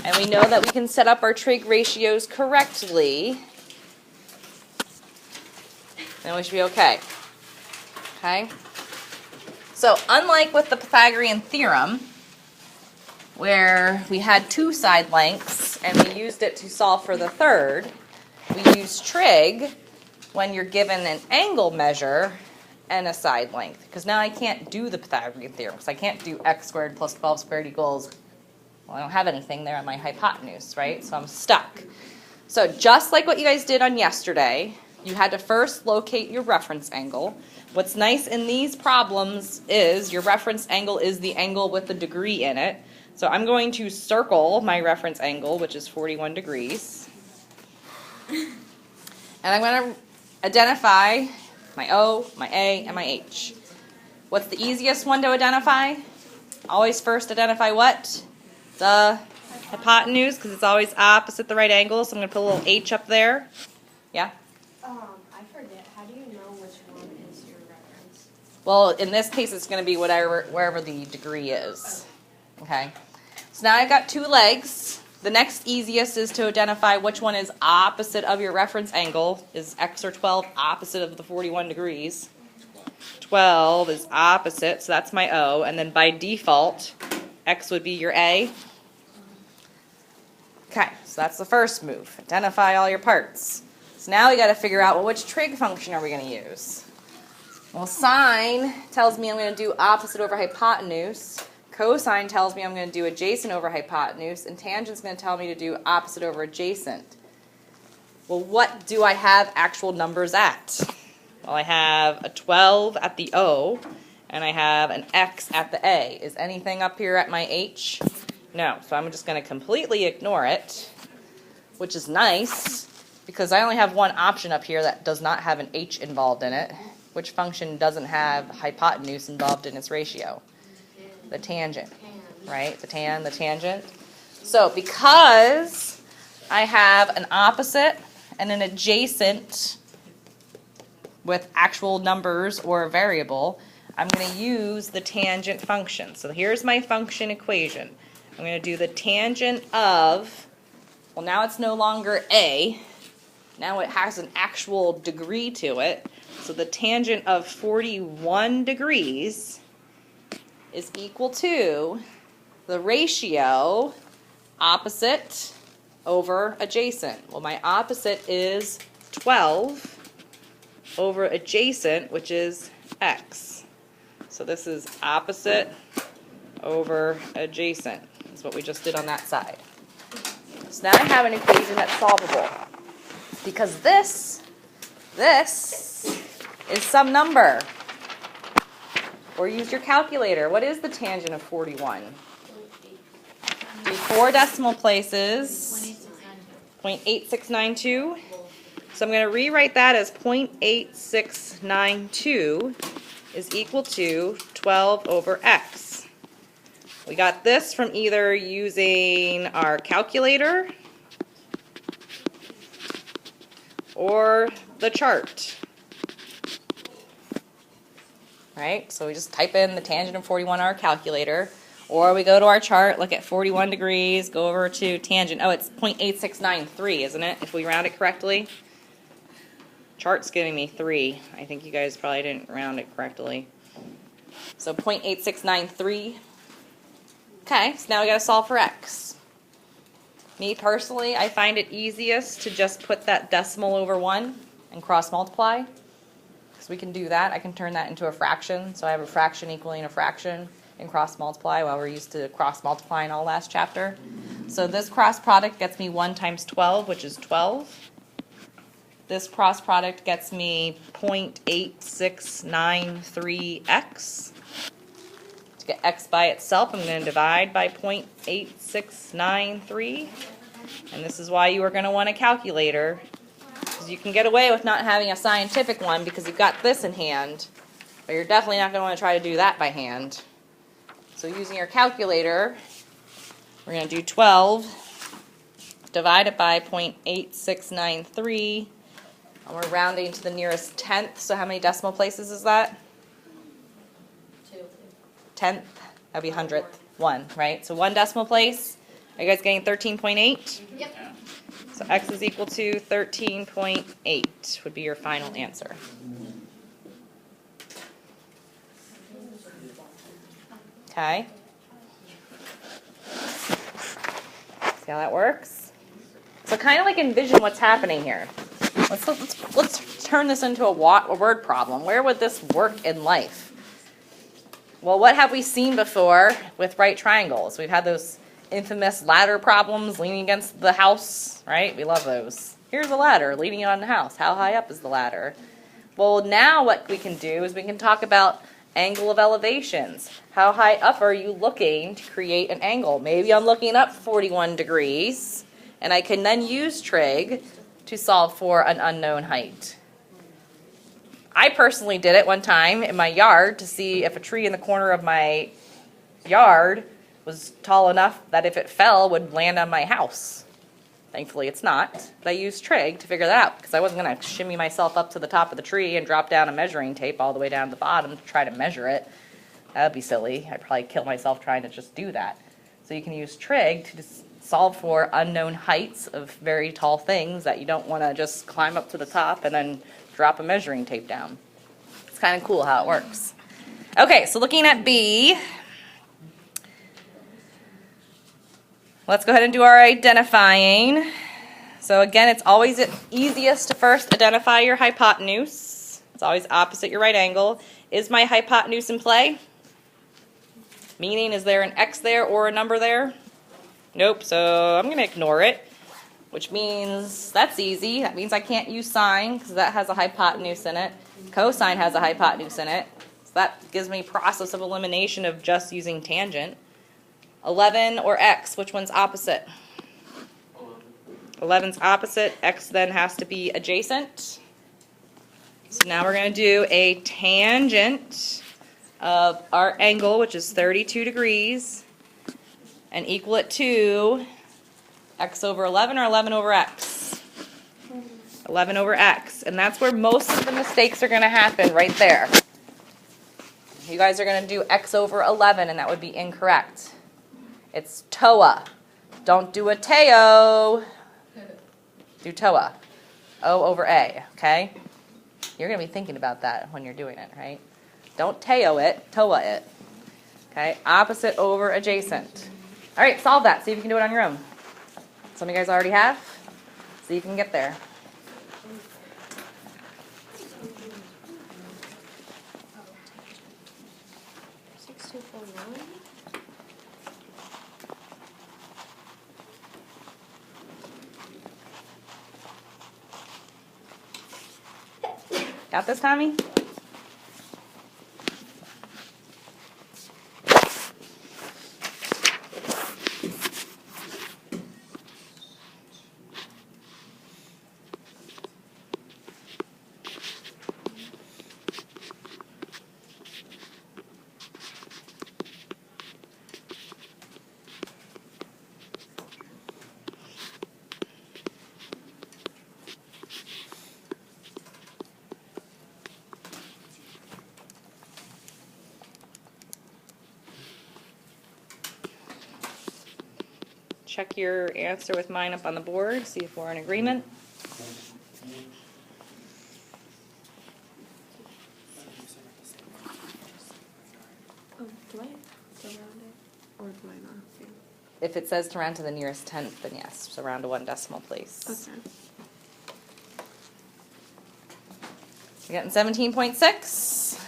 and we know that we can set up our trig ratios correctly, then we should be okay. Okay? So unlike with the Pythagorean theorem, where we had two side lengths and we used it to solve for the third, we use trig when you're given an angle measure and a side length. Because now I can't do the Pythagorean theorem, because I can't do x squared plus 12 squared equals, well, I don't have anything there on my hypotenuse, right? So I'm stuck. So just like what you guys did on yesterday, you had to first locate your reference angle. What's nice in these problems is your reference angle is the angle with the degree in it. So I'm going to circle my reference angle, which is 41 degrees. And I'm going to identify my O, my A, and my H. What's the easiest one to identify? Always first identify what? The hypotenuse, because it's always opposite the right angle. So I'm going to put a little H up there. Yeah? I forget. How do you know which one is your reference? Well, in this case, it's going to be wherever the degree is. Okay? So now I've got two legs. The next easiest is to identify which one is opposite of your reference angle. Is x or 12 opposite of the 41 degrees? 12 is opposite, so that's my O. And then by default, x would be your A. Okay, so that's the first move. Identify all your parts. So now we got to figure out, well, which trig function are we going to use? Well, sine tells me I'm going to do opposite over hypotenuse. Cosine tells me I'm going to do adjacent over hypotenuse. And tangent's going to tell me to do opposite over adjacent. Well, what do I have actual numbers at? Well, I have a 12 at the O, and I have an X at the A. Is anything up here at my H? No, so I'm just going to completely ignore it, which is nice, because I only have one option up here that does not have an H involved in it. Which function doesn't have hypotenuse involved in its ratio? The tangent, right? The tangent. So because I have an opposite and an adjacent with actual numbers or a variable, I'm going to use the tangent function. So here's my function equation. I'm going to do the tangent of, well, now it's no longer A. Now it has an actual degree to it. So the tangent of 41 degrees is equal to the ratio opposite over adjacent. Well, my opposite is 12 over adjacent, which is x. So this is opposite over adjacent. That's what we just did on that side. So now I have an equation that's solvable. Because this is some number. Or use your calculator. What is the tangent of 41? Do 4 decimal places. 0.8692. So I'm going to rewrite that as 0.8692 is equal to 12 over x. We got this from either using our calculator or the chart. Right? So we just type in the tangent of 41 on our calculator, or we go to our chart, look at 41 degrees, go over to tangent. Oh, it's 0.8693, isn't it? If we round it correctly. Chart's giving me 3. I think you guys probably didn't round it correctly. So 0.8693. Okay, so now we got to solve for x. Me personally, I find it easiest to just put that decimal over 1 and cross multiply. We can do that. I can turn that into a fraction. So I have a fraction equaling a fraction and cross multiply. While we're used to cross multiplying all last chapter. So this cross product gets me 1 times 12, which is 12. This cross product gets me 0.8693x. To get x by itself, I'm going to divide by 0.8693. And this is why you are going to want a calculator. You can get away with not having a scientific one because you've got this in hand, but you're definitely not going to want to try to do that by hand. So using your calculator, we're going to do 12 divided by 0.8693, and we're rounding to the nearest tenth. So how many decimal places is that? 2. Tenth. That'd be hundredth. 1, right? So 1 decimal place. Are you guys getting 13.8? Yep. So x is equal to 13.8 would be your final answer. Okay. See how that works? So kind of like envision what's happening here. Let's turn this into a word problem. Where would this work in life? Well, what have we seen before with right triangles? We've had those infamous ladder problems leaning against the house, right? We love those. Here's a ladder leaning on the house. How high up is the ladder? Well, now what we can do is we can talk about angle of elevations. How high up are you looking to create an angle? Maybe I'm looking up 41 degrees, and I can then use trig to solve for an unknown height. I personally did it one time in my yard to see if a tree in the corner of my yard was tall enough that if it fell would land on my house. Thankfully it's not, but I used trig to figure that out because I wasn't going to shimmy myself up to the top of the tree and drop down a measuring tape all the way down to the bottom to try to measure it. That would be silly. I'd probably kill myself trying to just do that. So you can use trig to just solve for unknown heights of very tall things that you don't want to just climb up to the top and then drop a measuring tape down. It's kind of cool how it works. Okay, so looking at B, let's go ahead and do our identifying. So again, it's always easiest to first identify your hypotenuse. It's always opposite your right angle. Is my hypotenuse in play? Meaning, is there an x there or a number there? Nope, so I'm going to ignore it, which means that's easy. That means I can't use sine because that has a hypotenuse in it. Cosine has a hypotenuse in it. So that gives me process of elimination of just using tangent. 11 or x, which one's opposite? 11's opposite. X then has to be adjacent. So now we're going to do a tangent of our angle, which is 32 degrees, and equal it to x over 11 or 11 over x? 11 over x. And that's where most of the mistakes are going to happen, right there. You guys are going to do x over 11, and that would be incorrect. It's TOA. Don't do a TEO. Do TOA. O over A, okay? You're going to be thinking about that when you're doing it, right? Don't TEO it, TOA it. Okay? Opposite over adjacent. All right, solve that. See if you can do it on your own. Some of you guys already have. See if you can get there. Got this, Tommy? Check your answer with mine up on the board, see if we're in agreement. Oh, do I go around it? Or do I not? Yeah. If it says to round to the nearest tenth, then yes. So round to 1 decimal place. Okay. You're getting 17.6? Yes.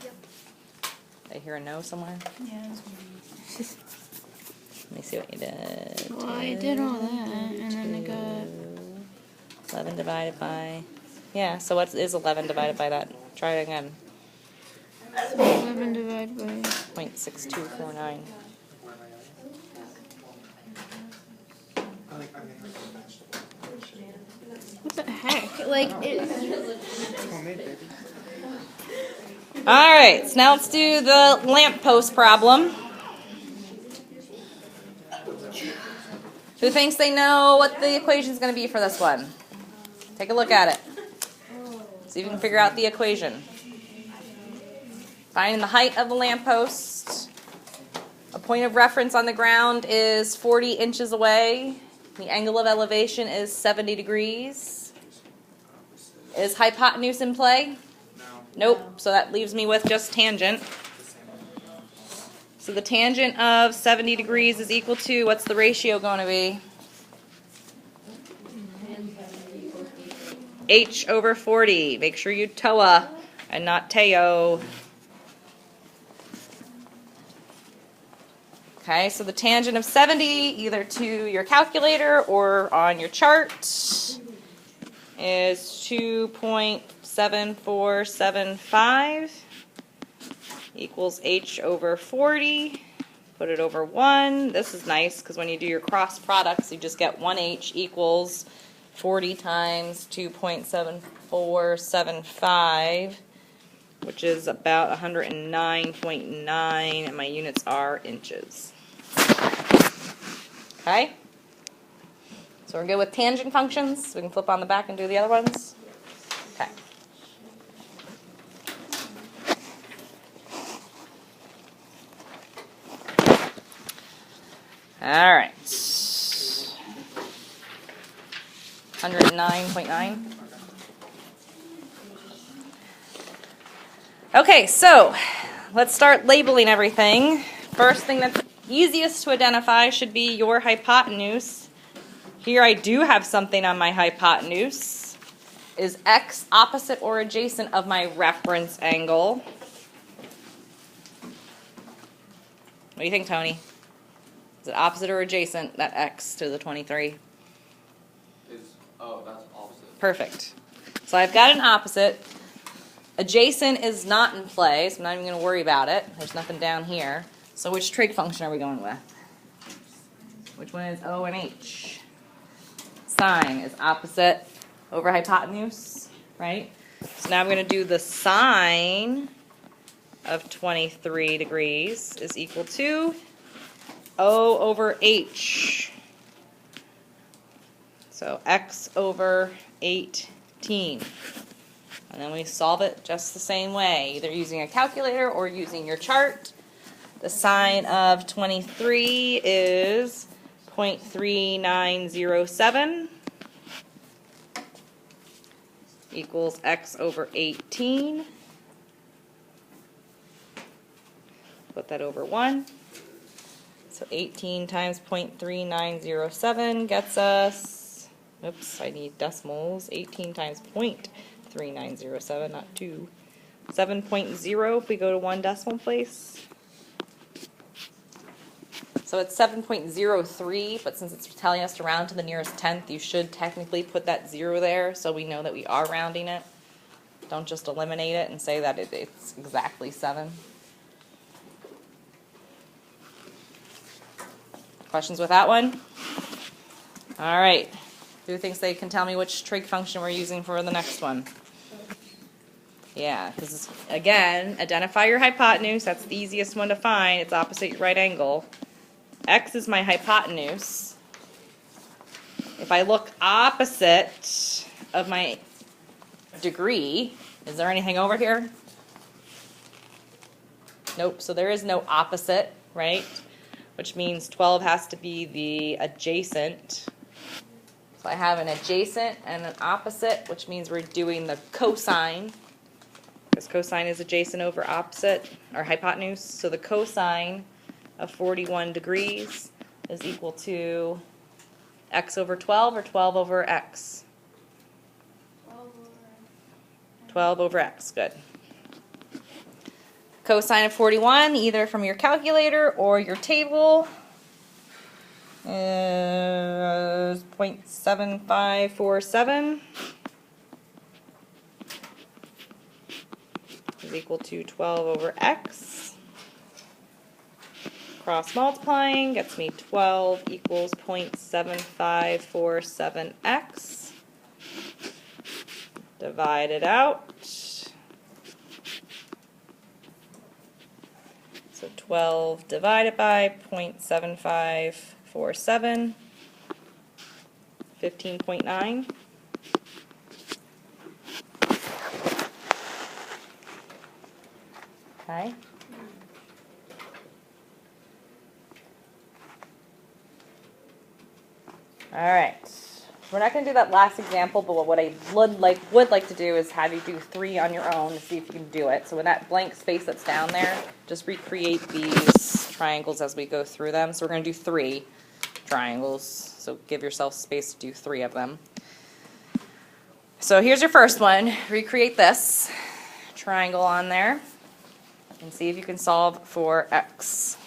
Yep. I hear a no somewhere. Yeah, it was me. Let me see what you did. Well, I did all that, and then I got 11 divided by... Yeah, so what is 11 divided by that? Try it again. 11 divided by... 0.6249. What the heck? Like, it... Alright, so now let's do the lamppost problem. Who thinks they know what the equation is going to be for this one? Take a look at it. See if you can figure out the equation. Finding the height of the lamppost. A point of reference on the ground is 40 inches away. The angle of elevation is 70 degrees. Is hypotenuse in play? No. Nope. So that leaves me with just tangent. So the tangent of 70 degrees is equal to, what's the ratio going to be? H over 40. Make sure you TOA and not TEO. Okay, so the tangent of 70, either to your calculator or on your chart, is 2.7475 equals H over 40. Put it over 1. This is nice because when you do your cross products, you just get 1H equals 40 times 2.7475, which is about 109.9, and my units are inches. Okay? So we're good with tangent functions. We can flip on the back and do the other ones. Okay. All right. 109.9. Okay, so let's start labeling everything. First thing that's easiest to identify should be your hypotenuse. Here I do have something on my hypotenuse. Is x opposite or adjacent of my reference angle? What do you think, Tony? Is it opposite or adjacent, that x to the 23? Oh, that's opposite. Perfect. So I've got an opposite. Adjacent is not in play, so I'm not even going to worry about it. There's nothing down here. So which trig function are we going with? Which one is O and H? Sine is opposite over hypotenuse, right? So now I'm going to do the sine of 23 degrees is equal to O over H. So x over 18. And then we solve it just the same way, either using a calculator or using your chart. The sine of 23 is 0.3907 equals x over 18. Put that over 1. So 18 times 0.3907 gets us, oops, I need decimals, 18 times 0.3907, not 2. 7.0 if we go to 1 decimal place. So it's 7.03, but since it's telling us to round to the nearest tenth, you should technically put that 0 there so we know that we are rounding it. Don't just eliminate it and say that it's exactly 7. Questions with that one? All right. Who thinks they can tell me which trig function we're using for the next one? Yeah, because again, identify your hypotenuse. That's the easiest one to find. It's opposite your right angle. X is my hypotenuse. If I look opposite of my degree, is there anything over here? Nope, so there is no opposite, right? Which means 12 has to be the adjacent. So I have an adjacent and an opposite, which means we're doing the cosine. Because cosine is adjacent over opposite, or hypotenuse. So the cosine of 41 degrees is equal to x over 12 or 12 over x? 12 over x, good. Cosine of 41, either from your calculator or your table, is 0.7547 is equal to 12 over x. Cross multiplying gets me 12 equals 0.7547x. Divide it out. So 12 divided by 0.7547, 15.9. Okay. All right. We're not going to do that last example, but what I would like to do is have you do 3 on your own to see if you can do it. So in that blank space that's down there, just recreate these triangles as we go through them. So we're going to do 3 triangles. So give yourself space to do 3 of them. So here's your first one. Recreate this triangle on there and see if you can solve for x.